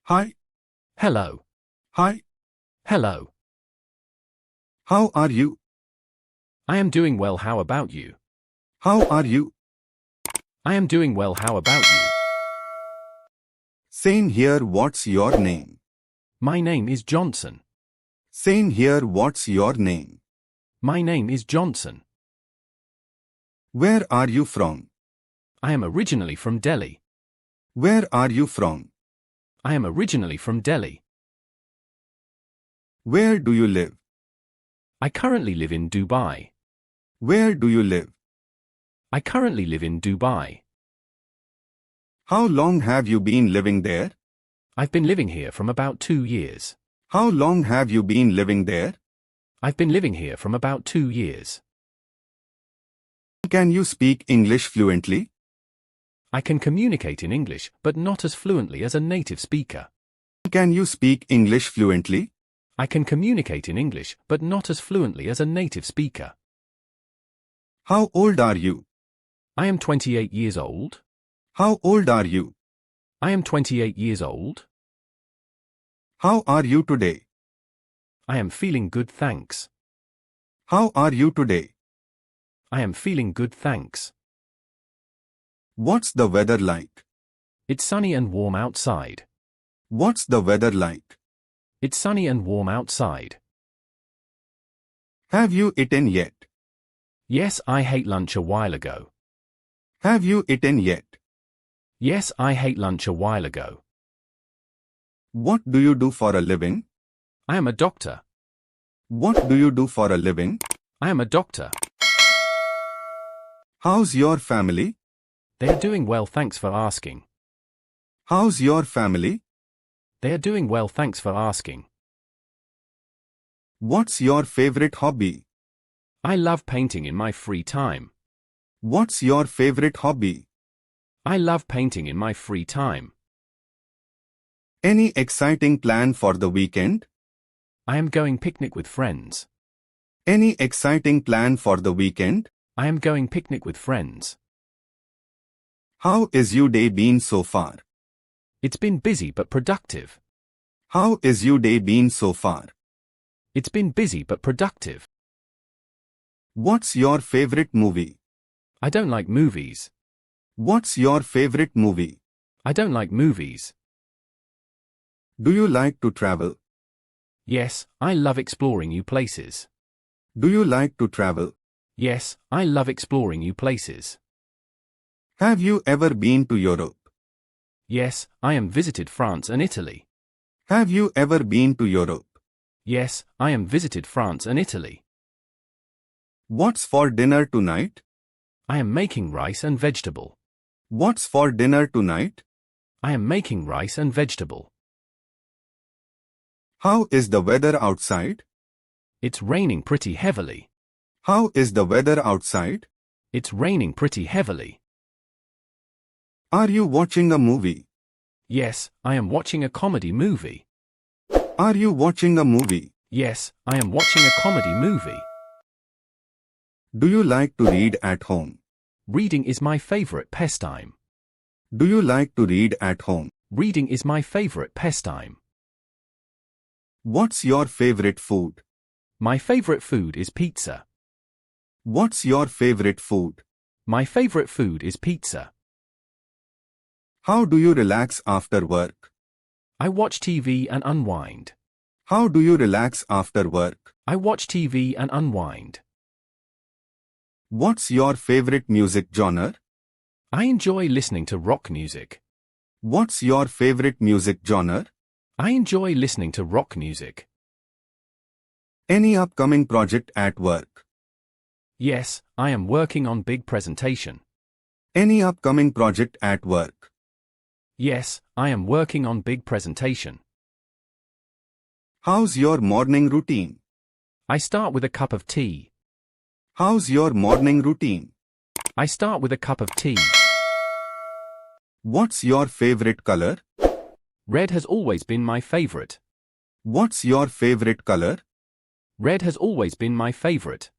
Hi. Hello. Hi. Hello. How are you? I am doing well. How about you? How are you? I am doing well. How about you? Same here. What's your name? My name is Johnson. Same here. What's your name? My name is Johnson. Where are you from? I am originally from Delhi. Where are you from? I am originally from Delhi. Where do you live? I currently live in Dubai. Where do you live? I currently live in Dubai. How long have you been living there? I've been living here from about 2 years. How long have you been living there? I've been living here from about 2 years. Can you speak English fluently? I can communicate in English, but not as fluently as a native speaker. Can you speak English fluently? I can communicate in English, but not as fluently as a native speaker. How old are you? I am 28 years old. How old are you? I am 28 years old. How are you today? I am feeling good, thanks. How are you today? I am feeling good, thanks. What's the weather like? It's sunny and warm outside. What's the weather like? It's sunny and warm outside. Have you eaten yet? Yes, I ate lunch a while ago. Have you eaten yet? Yes, I ate lunch a while ago. What do you do for a living? I am a doctor. What do you do for a living? I am a doctor. How's your family? They are doing well, thanks for asking. How's your family? They are doing well, thanks for asking. What's your favorite hobby? I love painting in my free time. What's your favorite hobby? I love painting in my free time. Any exciting plan for the weekend? I am going picnic with friends. Any exciting plan for the weekend? I am going picnic with friends. How is your day been so far? It's been busy but productive. How is your day been so far? It's been busy but productive. What's your favorite movie? I don't like movies. What's your favorite movie? I don't like movies. Do you like to travel? Yes, I love exploring new places. Do you like to travel? Yes, I love exploring new places. Have you ever been to Europe? Yes, I am visited France and Italy. Have you ever been to Europe? Yes, I am visited France and Italy. What's for dinner tonight? I am making rice and vegetable. What's for dinner tonight? I am making rice and vegetable. How is the weather outside? It's raining pretty heavily. How is the weather outside? It's raining pretty heavily. Are you watching a movie? Yes, I am watching a comedy movie. Are you watching a movie? Yes, I am watching a comedy movie. Do you like to read at home? Reading is my favorite pastime. Do you like to read at home? Reading is my favorite pastime. What's your favorite food? My favorite food is pizza. What's your favorite food? My favorite food is pizza. How do you relax after work? I watch TV and unwind. How do you relax after work? I watch TV and unwind. What's your favorite music genre? I enjoy listening to rock music. What's your favorite music genre? I enjoy listening to rock music. Any upcoming project at work? Yes, I am working on big presentation. Any upcoming project at work? Yes, I am working on big presentation. How's your morning routine? I start with a cup of tea. How's your morning routine? I start with a cup of tea. What's your favorite color? Red has always been my favorite. What's your favorite color? Red has always been my favorite.